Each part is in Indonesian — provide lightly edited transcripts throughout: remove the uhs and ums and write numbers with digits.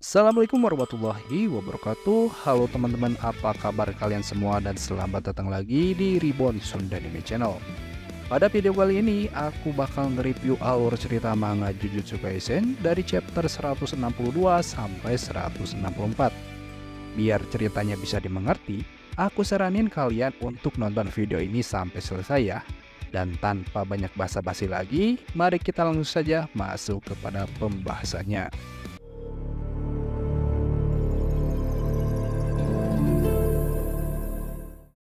Assalamualaikum warahmatullahi wabarakatuh. Halo teman-teman, apa kabar kalian semua dan selamat datang lagi di Reborn Sunda Anime Channel. Pada video kali ini aku bakal nge-review alur cerita manga Jujutsu Kaisen dari chapter 162 sampai 164. Biar ceritanya bisa dimengerti, aku saranin kalian untuk nonton video ini sampai selesai ya. Dan tanpa banyak basa-basi lagi, mari kita langsung saja masuk kepada pembahasannya.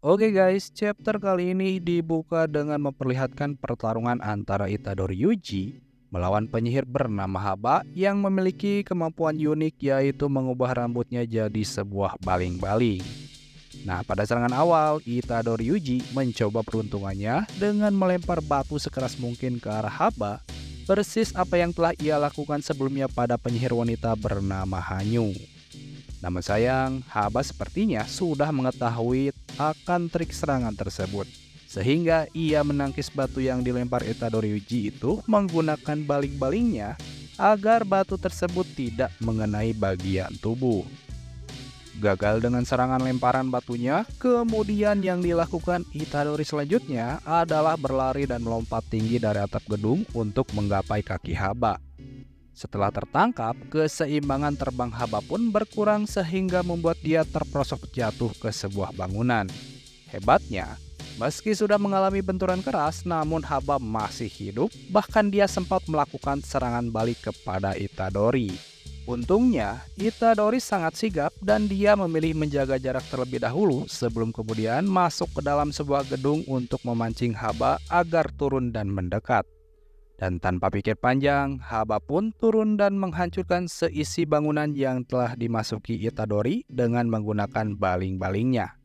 Oke guys, chapter kali ini dibuka dengan memperlihatkan pertarungan antara Itadori Yuji melawan penyihir bernama Haba yang memiliki kemampuan unik, yaitu mengubah rambutnya jadi sebuah baling-baling. Nah, pada serangan awal, Itadori Yuji mencoba peruntungannya dengan melempar batu sekeras mungkin ke arah Haba, persis apa yang telah ia lakukan sebelumnya pada penyihir wanita bernama Hanyu. Namun sayang, Haba sepertinya sudah mengetahui akan trik serangan tersebut, sehingga ia menangkis batu yang dilempar Itadori Yuji itu menggunakan baling-balingnya agar batu tersebut tidak mengenai bagian tubuh. Gagal dengan serangan lemparan batunya, kemudian yang dilakukan Itadori selanjutnya adalah berlari dan melompat tinggi dari atap gedung untuk menggapai kaki Haba. Setelah tertangkap, keseimbangan terbang Haba pun berkurang sehingga membuat dia terperosok jatuh ke sebuah bangunan. Hebatnya, meski sudah mengalami benturan keras, namun Haba masih hidup, bahkan dia sempat melakukan serangan balik kepada Itadori. Untungnya, Itadori sangat sigap dan dia memilih menjaga jarak terlebih dahulu sebelum kemudian masuk ke dalam sebuah gedung untuk memancing Haba agar turun dan mendekat. Dan tanpa pikir panjang, Haba pun turun dan menghancurkan seisi bangunan yang telah dimasuki Itadori dengan menggunakan baling-balingnya.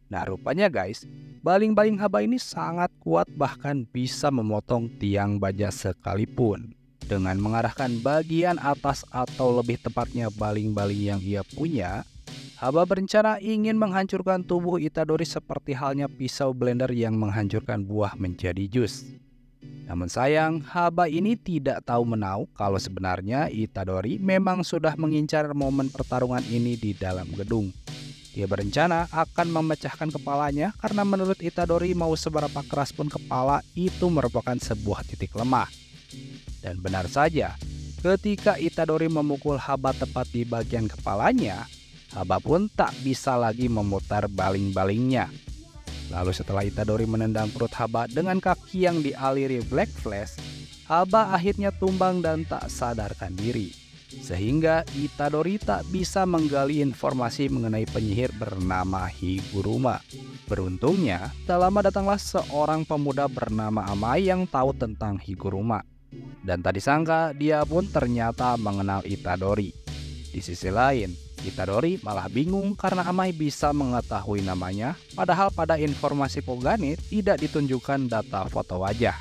Nah, rupanya guys, baling-baling Haba ini sangat kuat, bahkan bisa memotong tiang baja sekalipun. Dengan mengarahkan bagian atas atau lebih tepatnya baling-baling yang ia punya, Haba berencana ingin menghancurkan tubuh Itadori seperti halnya pisau blender yang menghancurkan buah menjadi jus. Namun sayang, Haba ini tidak tahu menahu kalau sebenarnya Itadori memang sudah mengincar momen pertarungan ini di dalam gedung. Dia berencana akan memecahkan kepalanya karena menurut Itadori mau seberapa keras pun kepala itu merupakan sebuah titik lemah. Dan benar saja, ketika Itadori memukul Haba tepat di bagian kepalanya, Haba pun tak bisa lagi memutar baling-balingnya. Lalu setelah Itadori menendang perut Haba dengan kaki yang dialiri Black Flash, Haba akhirnya tumbang dan tak sadarkan diri. Sehingga Itadori tak bisa menggali informasi mengenai penyihir bernama Higuruma. Beruntungnya, tak lama datanglah seorang pemuda bernama Amai yang tahu tentang Higuruma. Dan tak disangka dia pun ternyata mengenal Itadori. Di sisi lain, Itadori malah bingung karena Amai bisa mengetahui namanya, padahal pada informasi Kogane tidak ditunjukkan data foto wajah.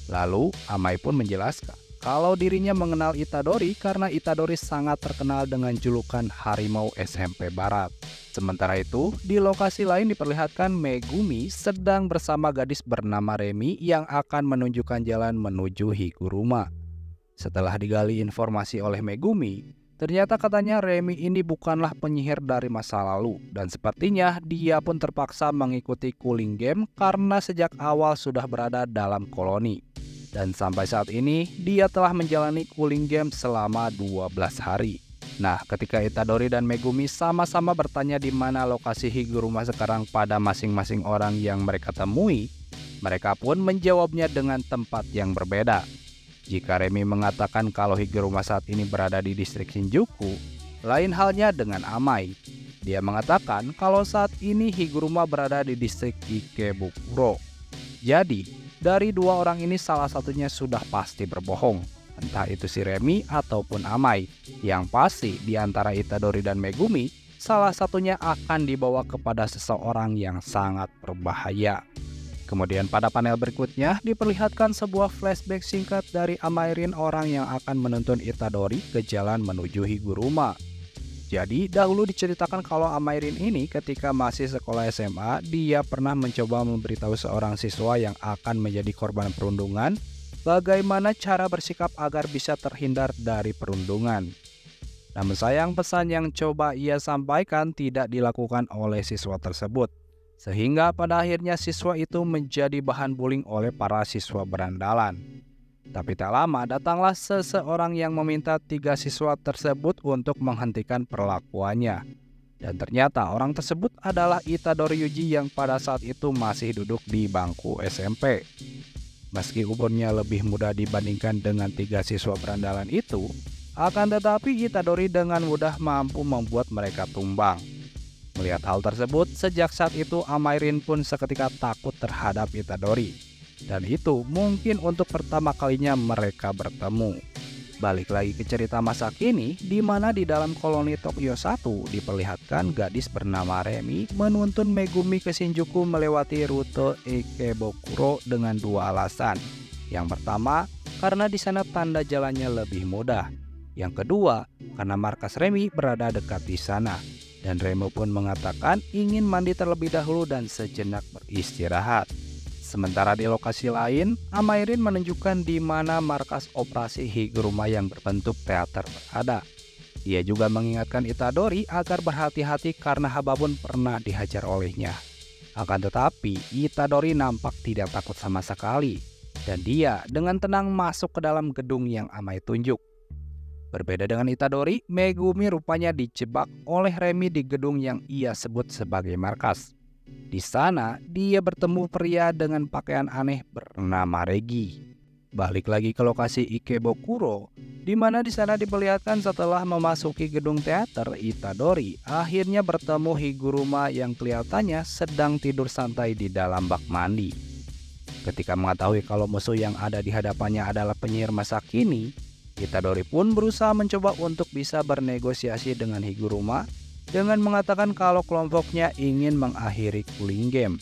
Lalu Amai pun menjelaskan kalau dirinya mengenal Itadori karena Itadori sangat terkenal dengan julukan Harimau SMP Barat. Sementara itu, di lokasi lain diperlihatkan Megumi sedang bersama gadis bernama Remi yang akan menunjukkan jalan menuju Higuruma. Setelah digali informasi oleh Megumi, ternyata katanya Remi ini bukanlah penyihir dari masa lalu, dan sepertinya dia pun terpaksa mengikuti cooling game karena sejak awal sudah berada dalam koloni. Dan sampai saat ini dia telah menjalani cooling game selama 12 hari. Nah, ketika Itadori dan Megumi sama-sama bertanya di mana lokasi Higuruma sekarang pada masing-masing orang yang mereka temui, mereka pun menjawabnya dengan tempat yang berbeda. Jika Remi mengatakan kalau Higuruma saat ini berada di distrik Shinjuku, lain halnya dengan Amai. Dia mengatakan kalau saat ini Higuruma berada di distrik Ikebukuro. Jadi, dari dua orang ini salah satunya sudah pasti berbohong. Entah itu si Remi ataupun Amai. Yang pasti di antara Itadori dan Megumi, salah satunya akan dibawa kepada seseorang yang sangat berbahaya. Kemudian pada panel berikutnya diperlihatkan sebuah flashback singkat dari Amairin, orang yang akan menuntun Itadori ke jalan menuju Higuruma. Jadi dahulu diceritakan kalau Amairin ini ketika masih sekolah SMA, dia pernah mencoba memberitahu seorang siswa yang akan menjadi korban perundungan bagaimana cara bersikap agar bisa terhindar dari perundungan. Namun sayang pesan yang coba ia sampaikan tidak dilakukan oleh siswa tersebut. Sehingga pada akhirnya siswa itu menjadi bahan bullying oleh para siswa berandalan. Tapi tak lama datanglah seseorang yang meminta 3 siswa tersebut untuk menghentikan perlakuannya. Dan ternyata orang tersebut adalah Itadori Yuji yang pada saat itu masih duduk di bangku SMP. Meski umurnya lebih muda dibandingkan dengan 3 siswa berandalan itu, akan tetapi Itadori dengan mudah mampu membuat mereka tumbang. Melihat hal tersebut, sejak saat itu Amairin pun seketika takut terhadap Itadori. Dan itu mungkin untuk pertama kalinya mereka bertemu. Balik lagi ke cerita masa kini, di mana di dalam koloni Tokyo 1 diperlihatkan gadis bernama Remi menuntun Megumi ke Shinjuku melewati rute Ikebukuro dengan 2 alasan. Yang pertama, karena di sana tanda jalannya lebih mudah. Yang kedua, karena markas Remi berada dekat di sana. Dan Remi pun mengatakan ingin mandi terlebih dahulu dan sejenak beristirahat. Sementara di lokasi lain, Amairin menunjukkan di mana markas operasi Higuruma yang berbentuk teater berada. Ia juga mengingatkan Itadori agar berhati-hati karena Hababun pernah dihajar olehnya. Akan tetapi, Itadori nampak tidak takut sama sekali. Dan dia dengan tenang masuk ke dalam gedung yang Amai tunjuk. Berbeda dengan Itadori, Megumi rupanya dijebak oleh Remi di gedung yang ia sebut sebagai markas. Di sana, dia bertemu pria dengan pakaian aneh bernama Regi. Balik lagi ke lokasi Ikebukuro, di mana di sana diperlihatkan setelah memasuki gedung teater, Itadori akhirnya bertemu Higuruma yang kelihatannya sedang tidur santai di dalam bak mandi. Ketika mengetahui kalau musuh yang ada di hadapannya adalah penyihir masa kini, Itadori pun berusaha mencoba untuk bisa bernegosiasi dengan Higuruma dengan mengatakan kalau kelompoknya ingin mengakhiri cooling game.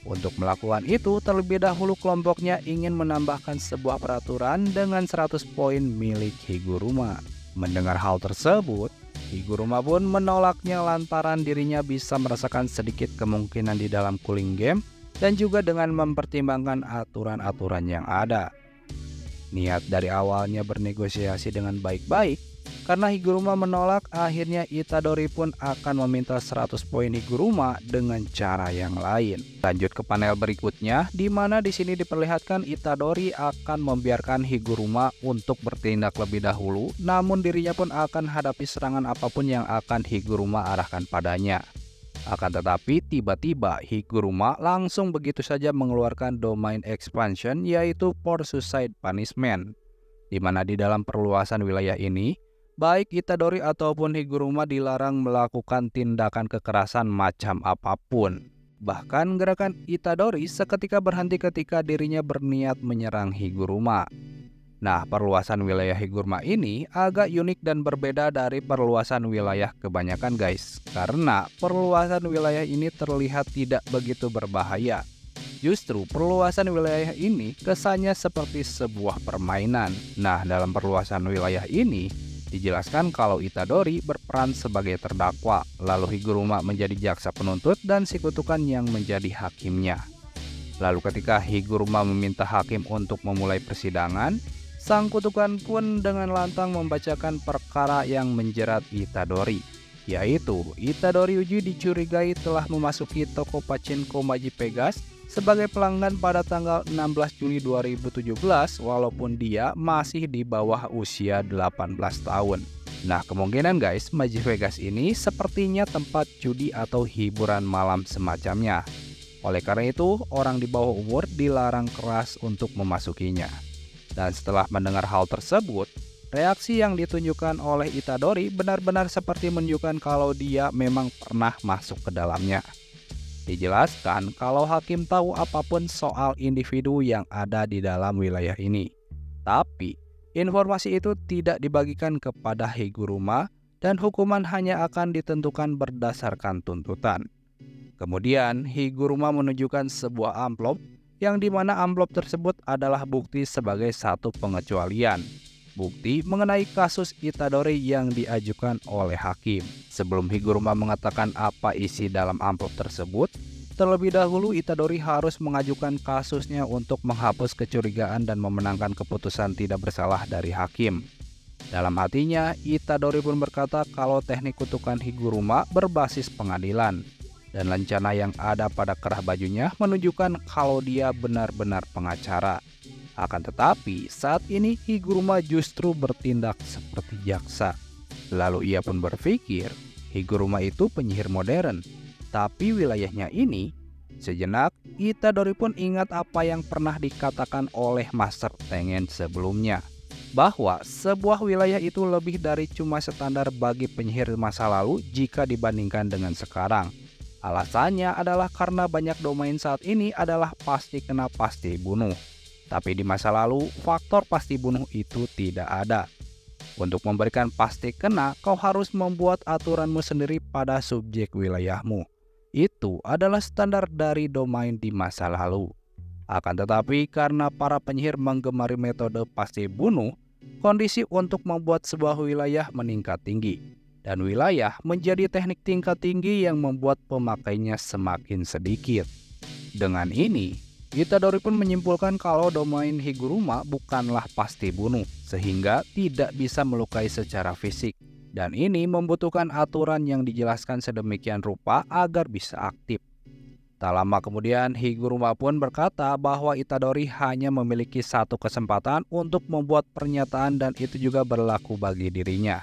Untuk melakukan itu, terlebih dahulu kelompoknya ingin menambahkan sebuah peraturan dengan 100 poin milik Higuruma. Mendengar hal tersebut, Higuruma pun menolaknya lantaran dirinya bisa merasakan sedikit kemungkinan di dalam cooling game dan juga dengan mempertimbangkan aturan-aturan yang ada. Niat dari awalnya bernegosiasi dengan baik-baik, karena Higuruma menolak, akhirnya Itadori pun akan meminta 100 poin Higuruma dengan cara yang lain. Lanjut ke panel berikutnya, di mana di sini diperlihatkan Itadori akan membiarkan Higuruma untuk bertindak lebih dahulu, namun dirinya pun akan hadapi serangan apapun yang akan Higuruma arahkan padanya. Akan tetapi tiba-tiba Higuruma langsung begitu saja mengeluarkan domain expansion, yaitu for suicide punishment, di mana di dalam perluasan wilayah ini baik Itadori ataupun Higuruma dilarang melakukan tindakan kekerasan macam apapun. Bahkan gerakan Itadori seketika berhenti ketika dirinya berniat menyerang Higuruma. Nah, perluasan wilayah Higuruma ini agak unik dan berbeda dari perluasan wilayah kebanyakan guys. Karena perluasan wilayah ini terlihat tidak begitu berbahaya. Justru perluasan wilayah ini kesannya seperti sebuah permainan. Nah, dalam perluasan wilayah ini dijelaskan kalau Itadori berperan sebagai terdakwa, lalu Higuruma menjadi jaksa penuntut dan si kutukan yang menjadi hakimnya. Lalu ketika Higuruma meminta hakim untuk memulai persidangan, sang kutukan pun dengan lantang membacakan perkara yang menjerat Itadori, yaitu Itadori Yuji dicurigai telah memasuki toko pachinko Maji Pegas sebagai pelanggan pada tanggal 16 Juli 2017 walaupun dia masih di bawah usia 18 tahun. Nah, kemungkinan guys, Maji Vegas ini sepertinya tempat judi atau hiburan malam semacamnya. Oleh karena itu, orang di bawah umur dilarang keras untuk memasukinya. Dan setelah mendengar hal tersebut, reaksi yang ditunjukkan oleh Itadori benar-benar seperti menunjukkan kalau dia memang pernah masuk ke dalamnya. Dijelaskan kalau hakim tahu apapun soal individu yang ada di dalam wilayah ini. Tapi, informasi itu tidak dibagikan kepada Higuruma dan hukuman hanya akan ditentukan berdasarkan tuntutan. Kemudian, Higuruma menunjukkan sebuah amplop yang dimana amplop tersebut adalah bukti sebagai satu pengecualian. Bukti mengenai kasus Itadori yang diajukan oleh hakim. Sebelum Higuruma mengatakan apa isi dalam amplop tersebut, terlebih dahulu Itadori harus mengajukan kasusnya untuk menghapus kecurigaan dan memenangkan keputusan tidak bersalah dari hakim. Dalam hatinya, Itadori pun berkata kalau teknik kutukan Higuruma berbasis pengadilan. Dan lencana yang ada pada kerah bajunya menunjukkan kalau dia benar-benar pengacara. Akan tetapi, saat ini Higuruma justru bertindak seperti jaksa. Lalu ia pun berpikir, Higuruma itu penyihir modern. Tapi wilayahnya ini, sejenak Itadori pun ingat apa yang pernah dikatakan oleh Master Tengen sebelumnya. Bahwa sebuah wilayah itu lebih dari cuma standar bagi penyihir masa lalu jika dibandingkan dengan sekarang. Alasannya adalah karena banyak domain saat ini adalah pasti kena pasti bunuh. Tapi di masa lalu, faktor pasti bunuh itu tidak ada. Untuk memberikan pasti kena, kau harus membuat aturanmu sendiri pada subjek wilayahmu. Itu adalah standar dari domain di masa lalu. Akan tetapi karena para penyihir menggemari metode pasti bunuh, kondisi untuk membuat sebuah wilayah meningkat tinggi. Dan wilayah menjadi teknik tingkat tinggi yang membuat pemakainya semakin sedikit. Dengan ini, Itadori pun menyimpulkan kalau domain Higuruma bukanlah pasti bunuh, sehingga tidak bisa melukai secara fisik. Dan ini membutuhkan aturan yang dijelaskan sedemikian rupa agar bisa aktif. Tak lama kemudian, Higuruma pun berkata bahwa Itadori hanya memiliki satu kesempatan untuk membuat pernyataan dan itu juga berlaku bagi dirinya.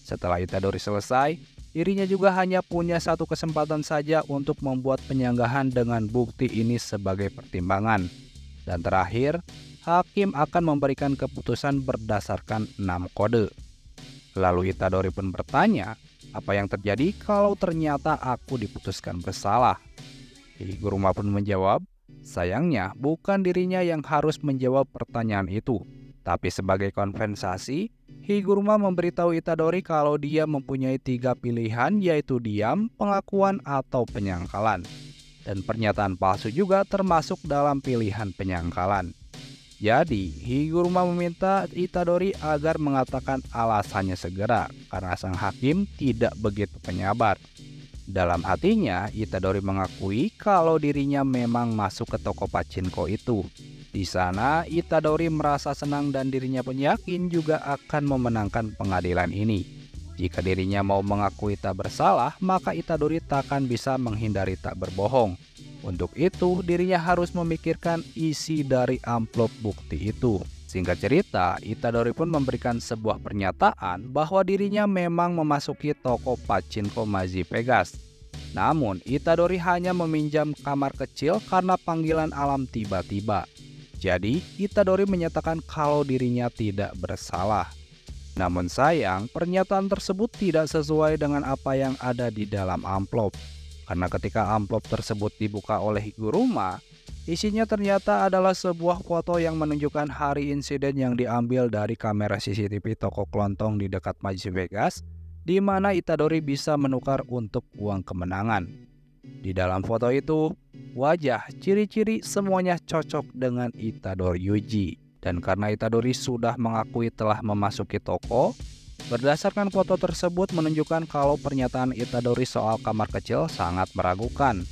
Setelah Itadori selesai, dirinya juga hanya punya satu kesempatan saja untuk membuat penyanggahan dengan bukti ini sebagai pertimbangan. Dan terakhir, hakim akan memberikan keputusan berdasarkan 6 kode. Lalu Itadori pun bertanya, apa yang terjadi kalau ternyata aku diputuskan bersalah? Higuruma pun menjawab, sayangnya bukan dirinya yang harus menjawab pertanyaan itu. Tapi sebagai kompensasi, Higuruma memberitahu Itadori kalau dia mempunyai 3 pilihan, yaitu diam, pengakuan, atau penyangkalan. Dan pernyataan palsu juga termasuk dalam pilihan penyangkalan. Jadi, Higuruma meminta Itadori agar mengatakan alasannya segera, karena sang hakim tidak begitu penyabar. Dalam hatinya, Itadori mengakui kalau dirinya memang masuk ke toko pachinko itu. Di sana, Itadori merasa senang dan dirinya pun yakin juga akan memenangkan pengadilan ini. Jika dirinya mau mengakui tak bersalah, maka Itadori takkan bisa menghindari tak berbohong. Untuk itu, dirinya harus memikirkan isi dari amplop bukti itu. Singkat cerita, Itadori pun memberikan sebuah pernyataan bahwa dirinya memang memasuki toko pachinko Mazi Pegas. Namun, Itadori hanya meminjam kamar kecil karena panggilan alam tiba-tiba. Jadi, Itadori menyatakan kalau dirinya tidak bersalah. Namun sayang, pernyataan tersebut tidak sesuai dengan apa yang ada di dalam amplop. Karena ketika amplop tersebut dibuka oleh Higuruma, isinya ternyata adalah sebuah foto yang menunjukkan hari insiden yang diambil dari kamera CCTV toko kelontong di dekat Mazi Vegas, di mana Itadori bisa menukar untuk uang kemenangan. Di dalam foto itu, wajah, ciri-ciri semuanya cocok dengan Itadori Yuji. Dan karena Itadori sudah mengakui telah memasuki toko, berdasarkan foto tersebut menunjukkan kalau pernyataan Itadori soal kamar kecil sangat meragukan.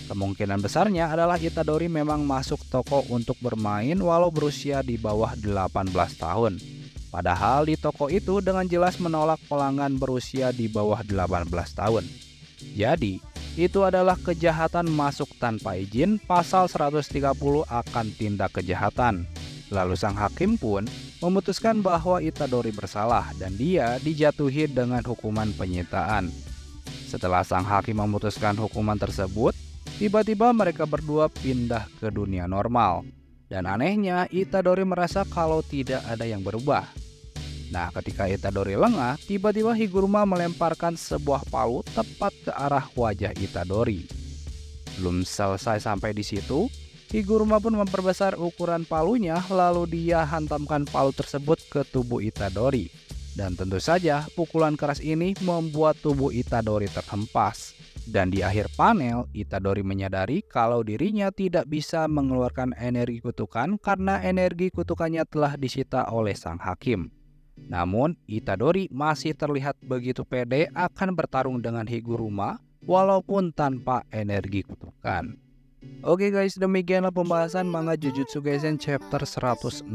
Kemungkinan besarnya adalah Itadori memang masuk toko untuk bermain walau berusia di bawah 18 tahun. Padahal di toko itu dengan jelas menolak pelanggan berusia di bawah 18 tahun. Jadi, itu adalah kejahatan masuk tanpa izin, pasal 130 akan tindak kejahatan. Lalu sang hakim pun memutuskan bahwa Itadori bersalah dan dia dijatuhi dengan hukuman penyitaan. Setelah sang hakim memutuskan hukuman tersebut, tiba-tiba mereka berdua pindah ke dunia normal. Dan anehnya, Itadori merasa kalau tidak ada yang berubah. Nah, ketika Itadori lengah, tiba-tiba Higuruma melemparkan sebuah palu tepat ke arah wajah Itadori. Belum selesai sampai di situ, Higuruma pun memperbesar ukuran palunya, lalu dia hantamkan palu tersebut ke tubuh Itadori. Dan tentu saja, pukulan keras ini membuat tubuh Itadori terhempas. Dan di akhir panel, Itadori menyadari kalau dirinya tidak bisa mengeluarkan energi kutukan karena energi kutukannya telah disita oleh sang hakim. Namun, Itadori masih terlihat begitu pede akan bertarung dengan Higuruma walaupun tanpa energi kutukan. Oke guys, demikianlah pembahasan manga Jujutsu Kaisen chapter 162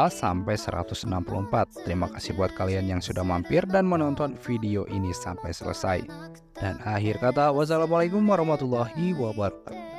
sampai 164. Terima kasih buat kalian yang sudah mampir dan menonton video ini sampai selesai. Dan akhir kata, wassalamualaikum warahmatullahi wabarakatuh.